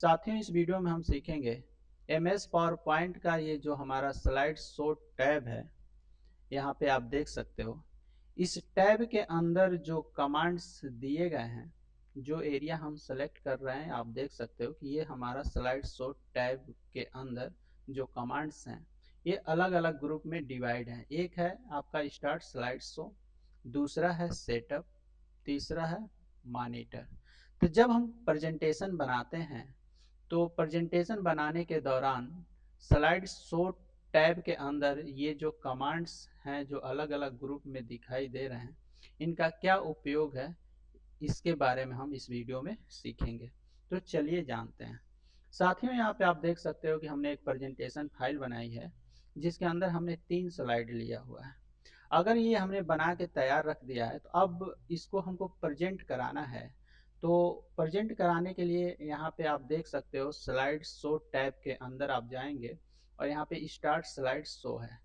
साथियों, इस वीडियो में हम सीखेंगे MS पावर पॉइंट का ये जो हमारा स्लाइड शो टैब है। यहाँ पे आप देख सकते हो इस टैब के अंदर जो कमांड्स दिए गए हैं, जो एरिया हम सेलेक्ट कर रहे हैं, आप देख सकते हो कि ये हमारा स्लाइड शो टैब के अंदर जो कमांड्स हैं ये अलग अलग ग्रुप में डिवाइड हैं। एक है आपका स्टार्ट स्लाइड शो, दूसरा है सेटअप, तीसरा है मॉनिटर। तो जब हम प्रेजेंटेशन बनाते हैं तो प्रेजेंटेशन बनाने के दौरान स्लाइड शो टैब के अंदर ये जो कमांड्स हैं जो अलग अलग ग्रुप में दिखाई दे रहे हैं, इनका क्या उपयोग है इसके बारे में हम इस वीडियो में सीखेंगे। तो चलिए जानते हैं। साथियों, यहाँ पे आप देख सकते हो कि हमने एक प्रेजेंटेशन फाइल बनाई है जिसके अंदर हमने 3 स्लाइड लिया हुआ है। अगर ये हमने बना के तैयार रख दिया है तो अब इसको हमको प्रेजेंट कराना है। तो प्रेजेंट कराने के लिए यहाँ पे आप देख सकते हो स्लाइड शो टैब के अंदर आप जाएंगे और यहाँ पे स्टार्ट स्लाइड शो है।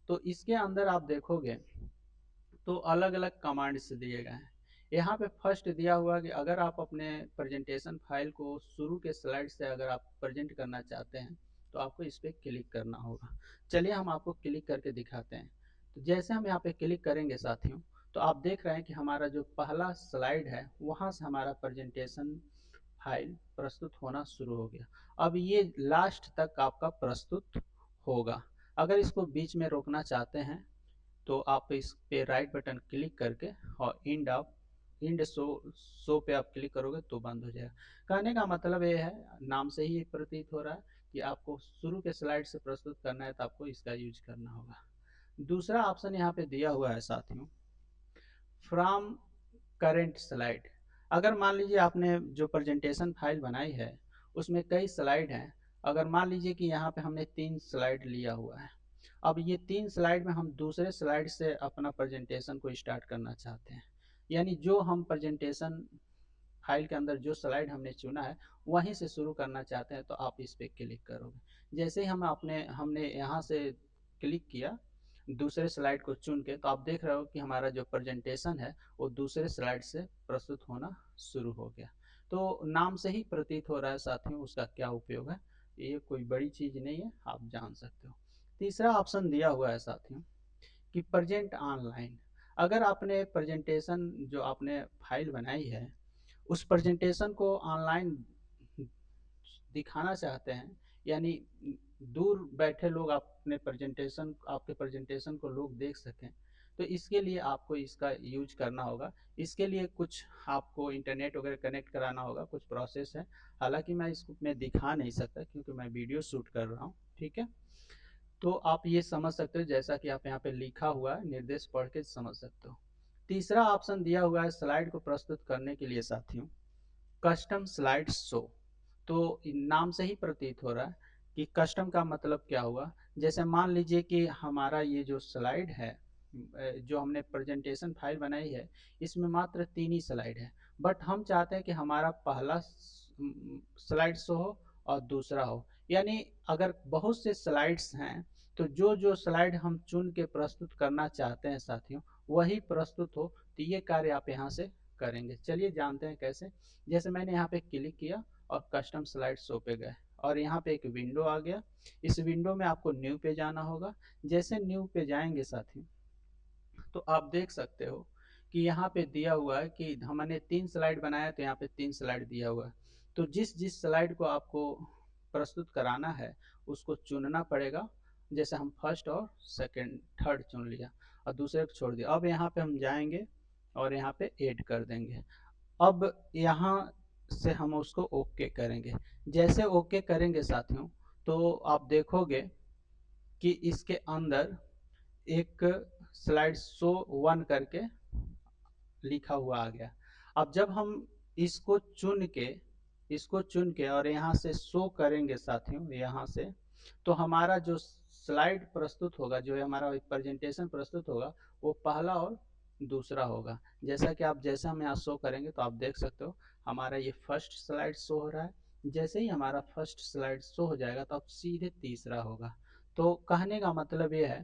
तो इसके अंदर आप देखोगे तो अलग अलग कमांड्स दिए गए हैं। यहाँ पे फर्स्ट दिया हुआ कि अगर आप अपने प्रेजेंटेशन फाइल को शुरू के स्लाइड से अगर आप प्रेजेंट करना चाहते हैं तो आपको इस पर क्लिक करना होगा। चलिए हम आपको क्लिक करके दिखाते हैं। तो जैसे हम यहाँ पे क्लिक करेंगे साथियों, तो आप देख रहे हैं कि हमारा जो पहला स्लाइड है वहाँ से हमारा प्रेजेंटेशन फाइल प्रस्तुत होना शुरू हो गया। अब ये लास्ट तक आपका प्रस्तुत होगा। अगर इसको बीच में रोकना चाहते हैं तो आप इस पे राइट बटन क्लिक करके और इंड शो पे आप क्लिक करोगे तो बंद हो जाएगा। कहने का मतलब ये है, नाम से ही प्रतीत हो रहा है कि आपको शुरू के स्लाइड से प्रस्तुत करना है तो आपको इसका यूज करना होगा। दूसरा ऑप्शन यहाँ पे दिया हुआ है साथियों, फ्रॉम करेंट स्लाइड। अगर मान लीजिए आपने जो प्रेजेंटेशन फाइल बनाई है उसमें कई स्लाइड हैं। अगर मान लीजिए कि यहाँ पे हमने 3 स्लाइड लिया हुआ है, अब ये 3 स्लाइड में हम दूसरे स्लाइड से अपना प्रेजेंटेशन को स्टार्ट करना चाहते हैं, यानी जो हम प्रेजेंटेशन फाइल के अंदर जो स्लाइड हमने चुना है वहीं से शुरू करना चाहते हैं तो आप इस पर क्लिक करोगे। जैसे ही हमने यहाँ से क्लिक किया दूसरे स्लाइड को चुन के, तो आप देख रहे हो कि हमारा जो प्रेजेंटेशन है वो दूसरे स्लाइड से प्रस्तुत होना शुरू हो गया। तो नाम से ही प्रतीत हो रहा है साथियों उसका क्या उपयोग है। ये कोई बड़ी चीज नहीं है, आप जान सकते हो। तीसरा ऑप्शन दिया हुआ है साथियों कि प्रेजेंट ऑनलाइन। अगर आपने प्रेजेंटेशन जो आपने फाइल बनाई है उस प्रेजेंटेशन को ऑनलाइन दिखाना चाहते हैं, यानी दूर बैठे लोग आपके प्रेजेंटेशन को लोग देख सकें, तो इसके लिए आपको इसका यूज करना होगा। इसके लिए कुछ आपको इंटरनेट वगैरह कनेक्ट कराना होगा, कुछ प्रोसेस है। हालांकि मैं इसको मैं दिखा नहीं सकता क्योंकि मैं वीडियो शूट कर रहा हूँ, ठीक है। तो आप ये समझ सकते हो, जैसा कि आप यहाँ पे लिखा हुआ है निर्देश पढ़ के समझ सकते हो। तीसरा ऑप्शन दिया हुआ है स्लाइड को प्रस्तुत करने के लिए साथियों, कस्टम स्लाइड शो। तो नाम से ही प्रतीत हो रहा है कि कस्टम का मतलब क्या हुआ। जैसे मान लीजिए कि हमारा ये जो स्लाइड है, जो हमने प्रेजेंटेशन फाइल बनाई है इसमें मात्र 3 ही स्लाइड है, बट हम चाहते हैं कि हमारा पहला स्लाइड शो हो और दूसरा हो। यानी अगर बहुत से स्लाइड्स हैं तो जो जो स्लाइड हम चुन के प्रस्तुत करना चाहते हैं साथियों वही प्रस्तुत हो। तो ये कार्य आप यहाँ से करेंगे। चलिए जानते हैं कैसे। जैसे मैंने यहाँ पे क्लिक किया और कस्टम स्लाइड शो पे गए और यहाँ पे एक विंडो आ गया। इस विंडो में आपको न्यू पे जाना होगा। जैसे न्यू पे जाएंगे साथियों तो आप देख सकते हो कि यहाँ पे दिया हुआ है कि हमने 3 स्लाइड बनाया तो यहाँ पे 3 स्लाइड दिया हुआ है। तो जिस जिस स्लाइड को आपको प्रस्तुत कराना है उसको चुनना पड़ेगा। जैसे हम फर्स्ट और सेकंड थर्ड चुन लिया और दूसरे को छोड़ दिया। अब यहाँ पे हम जाएंगे और यहाँ पे ऐड कर देंगे। अब यहाँ से हम उसको ओके करेंगे। जैसे ओके करेंगे साथियों तो आप देखोगे कि इसके अंदर एक स्लाइड शो 1 करके लिखा हुआ आ गया। अब जब हम इसको चुन के और यहाँ से शो करेंगे साथियों यहाँ से, तो हमारा जो स्लाइड प्रस्तुत होगा, जो हमारा प्रेजेंटेशन प्रस्तुत होगा वो पहला और दूसरा होगा। जैसा कि आप जैसा हम यहाँ शो करेंगे तो आप देख सकते हो हमारा ये फर्स्ट स्लाइड शो हो रहा है। जैसे ही हमारा फर्स्ट स्लाइड शो हो जाएगा तो अब सीधे तीसरा होगा। तो कहने का मतलब ये है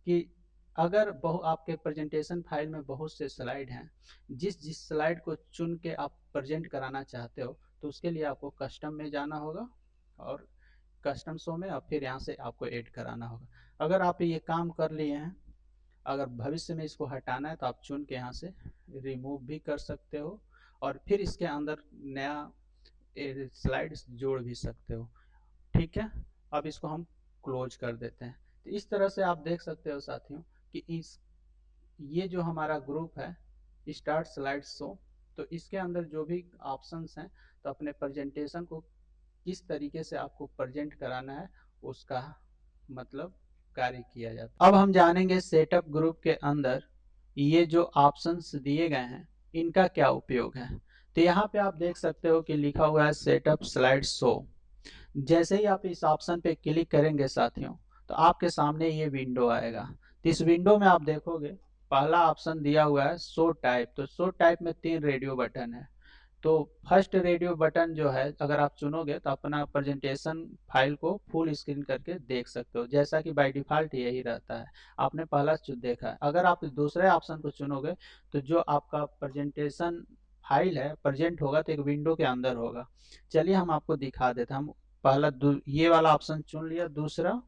कि अगर आपके प्रेजेंटेशन फाइल में बहुत से स्लाइड हैं, जिस जिस स्लाइड को चुन के आप प्रेजेंट कराना चाहते हो तो उसके लिए आपको कस्टम में जाना होगा और कस्टम शो में, और फिर यहाँ से आपको ऐड कराना होगा। अगर आप ये काम कर लिए हैं, अगर भविष्य में इसको हटाना है तो आप चुन के यहाँ से रिमूव भी कर सकते हो और फिर इसके अंदर नया स्लाइड्स जोड़ भी सकते हो। ठीक है, अब इसको हम क्लोज कर देते हैं। तो इस तरह से आप देख सकते हो साथियों कि ये जो हमारा ग्रुप है स्टार्ट स्लाइड शो, तो इसके अंदर जो भी ऑप्शंस हैं, तो अपने प्रेजेंटेशन को किस तरीके से आपको प्रेजेंट कराना है उसका मतलब कार्य किया जाता है। अब हम जानेंगे सेटअप ग्रुप के अंदर ये जो ऑप्शंस दिए गए हैं इनका क्या उपयोग है। तो यहाँ पे आप देख सकते हो कि लिखा हुआ है सेटअप स्लाइड शो। जैसे ही आप इस ऑप्शन पे क्लिक करेंगे साथियों, तो आपके सामने ये विंडो आएगा। तो इस विंडो में आप देखोगे पहला ऑप्शन दिया हुआ है शो टाइप। तो शो टाइप में 3 रेडियो बटन है। तो फर्स्ट रेडियो बटन जो है अगर आप चुनोगे तो अपना प्रेजेंटेशन फाइल को फुल स्क्रीन करके देख सकते हो, जैसा कि बाय डिफॉल्ट यही रहता है। आपने पहला देखा है। अगर आप दूसरे ऑप्शन को चुनोगे तो जो आपका प्रेजेंटेशन फाइल है प्रेजेंट होगा तो एक विंडो के अंदर होगा। चलिए हम आपको दिखा देते हैं। हम पहला ये वाला ऑप्शन चुन लिया दूसरा,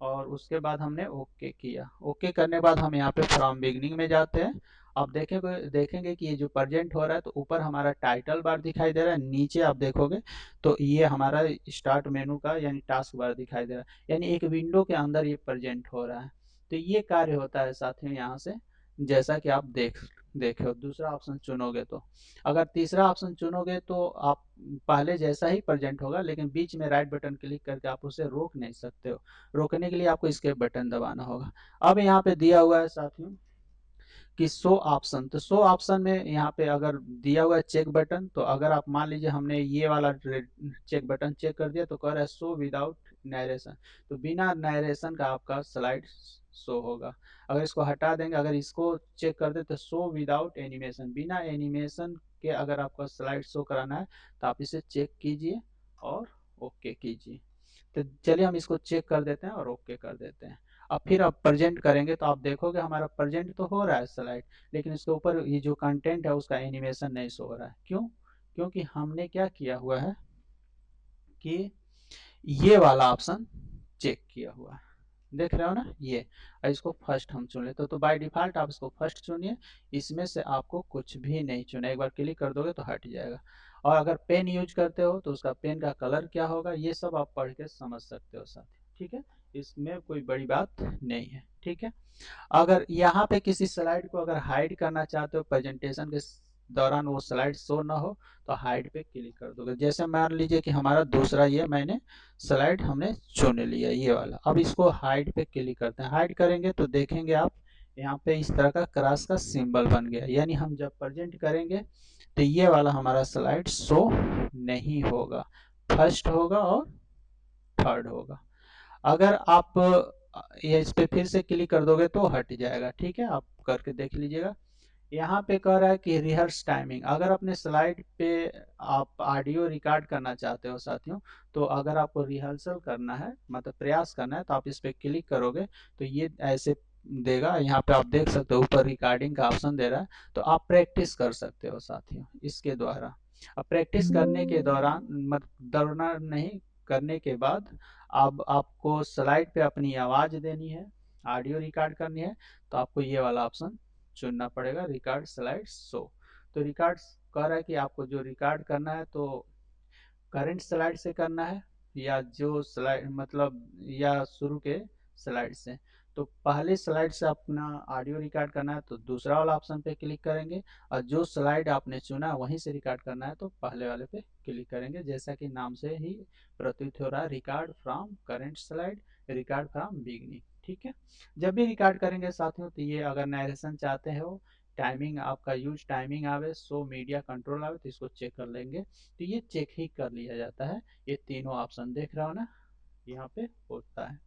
और उसके बाद हमने ओके किया। ओके करने के बाद हम यहाँ पे फ्रॉम बिगनिंग में जाते हैं। आप देखेंगे कि ये जो प्रेजेंट हो रहा है तो ऊपर हमारा टाइटल बार दिखाई दे रहा है, नीचे आप देखोगे तो ये हमारा स्टार्ट मेनू का यानी टास्क बार दिखाई दे रहा है, यानी एक विंडो के अंदर ये प्रेजेंट हो रहा है। तो ये कार्य होता है साथियों यहाँ से, जैसा कि आप देखे हो। दूसरा ऑप्शन चुनोगे तो, अगर तीसरा ऑप्शन चुनोगे तो आप पहले जैसा ही प्रेजेंट होगा, लेकिन बीच में राइट बटन क्लिक करके आप उसे रोक नहीं सकते हो। रोकने के लिए आपको एस्केप बटन दबाना होगा। अब यहाँ पे दिया हुआ है साथियों कि शो ऑप्शन। तो शो ऑप्शन में यहाँ पे अगर दिया हुआ है चेक बटन, तो अगर आप मान लीजिए हमने ये वाला चेक बटन चेक कर दिया तो कह रहा है शो विदाउट नरेशन। तो बिना नरेशन का आपका स्लाइड शो होगा। अगर इसको हटा देंगे, अगर इसको चेक कर दे तो शो विदाउट एनिमेशन, बिना एनिमेशन के अगर आपका स्लाइड शो कराना है तो आप इसे चेक कीजिए और ओके कीजिए। तो चलिए हम इसको चेक कर देते हैं और ओके कर देते हैं। अब फिर आप प्रेजेंट करेंगे तो आप देखोगे हमारा प्रेजेंट तो हो रहा है स्लाइड, लेकिन इसके ऊपर ये जो कंटेंट है उसका एनिमेशन नहीं शो हो रहा है। क्यों? क्योंकि हमने क्या किया हुआ है कि ये वाला ऑप्शन चेक किया हुआ है। देख रहे हो ना ये। और इसको फर्स्ट हम चुन लेते तो बाय डिफॉल्ट आप इसको फर्स्ट चुनिए, इसमें से आपको कुछ भी नहीं चुना। एक बार क्लिक कर दोगे तो हट जाएगा। और अगर पेन यूज करते हो तो उसका पेन का कलर क्या होगा ये सब आप पढ़ के समझ सकते हो साथी। ठीक है, इसमें कोई बड़ी बात नहीं है। ठीक है, अगर यहाँ पे किसी स्लाइड को अगर हाइड करना चाहते हो प्रेजेंटेशन के दौरान वो स्लाइड शो ना हो, तो हाइड पे क्लिक कर दोगे। जैसे मान लीजिए कि हमारा दूसरा ये मैंने स्लाइड हमने चुन लिया ये वाला, अब इसको हाइड पे क्लिक करते हैं। हाइड करेंगे तो देखेंगे आप यहाँ पे इस तरह का क्रॉस का सिंबल बन गया, यानी हम जब प्रेजेंट करेंगे तो ये वाला हमारा स्लाइड शो नहीं होगा, फर्स्ट होगा और थर्ड होगा। अगर आप ये इस पे फिर से क्लिक कर दोगे तो हट जाएगा। ठीक है, आप करके देख लीजिएगा। यहाँ पे कह रहा है कि रिहर्स टाइमिंग। अगर अपने स्लाइड पे आप ऑडियो रिकॉर्ड करना चाहते हो साथियों, तो अगर आपको रिहर्सल करना है मतलब प्रयास करना है तो आप इस पे क्लिक करोगे तो ये ऐसे देगा। यहाँ पे आप देख सकते हो ऊपर रिकॉर्डिंग का ऑप्शन दे रहा है, तो आप प्रैक्टिस कर सकते हो साथियों इसके द्वारा। अब प्रैक्टिस करने के दौरान दौरान नहीं करने के बाद अब आपको स्लाइड पे अपनी आवाज देनी है, ऑडियो रिकॉर्ड करनी है, तो आपको ये वाला ऑप्शन चुनना पड़ेगा, रिकॉर्ड स्लाइड शो। तो रिकॉर्ड कह रहा है कि आपको जो रिकॉर्ड करना है तो करंट स्लाइड से करना है या जो स्लाइड मतलब या शुरू के स्लाइड से। तो पहले स्लाइड से अपना ऑडियो रिकॉर्ड करना है तो दूसरा वाला ऑप्शन पे क्लिक करेंगे, और जो स्लाइड आपने चुना वहीं से रिकॉर्ड करना है तो पहले वाले पे क्लिक करेंगे। जैसा कि नाम से ही प्रतीत हो रहा है, record from current slide, record from beginning. ठीक है, जब भी रिकॉर्ड करेंगे साथियों तो ये अगर नरेशन चाहते हो, टाइमिंग आपका यूज टाइमिंग आवे, सो मीडिया कंट्रोल आवे, तो इसको चेक कर लेंगे। तो ये चेक ही कर लिया जाता है। ये तीनों ऑप्शन देख रहा हो ना यहाँ पे होता है।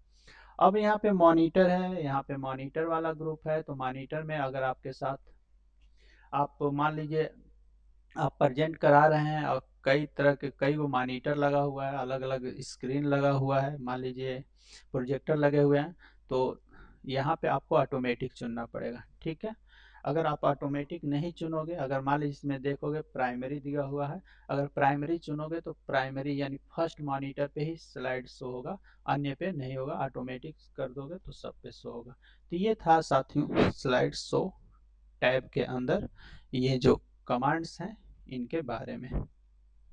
अब यहाँ पे मॉनिटर है, यहाँ पे मॉनिटर वाला ग्रुप है। तो मॉनिटर में अगर आपके साथ आप मान लीजिए आप प्रेजेंट करा रहे हैं और कई तरह के कई वो मॉनिटर लगा हुआ है, अलग अलग स्क्रीन लगा हुआ है, मान लीजिए प्रोजेक्टर लगे हुए हैं, तो यहाँ पे आपको ऑटोमेटिक चुनना पड़ेगा। ठीक है, अगर आप ऑटोमेटिक नहीं चुनोगे, अगर मान लीजिए इसमें देखोगे प्राइमरी दिया हुआ है, अगर प्राइमरी चुनोगे तो प्राइमरी यानी फर्स्ट मॉनिटर पे ही स्लाइड शो होगा, अन्य पे नहीं होगा। ऑटोमेटिक कर दोगे तो सब पे शो होगा। तो ये था साथियों स्लाइड शो टैब के अंदर ये जो कमांड्स हैं इनके बारे में।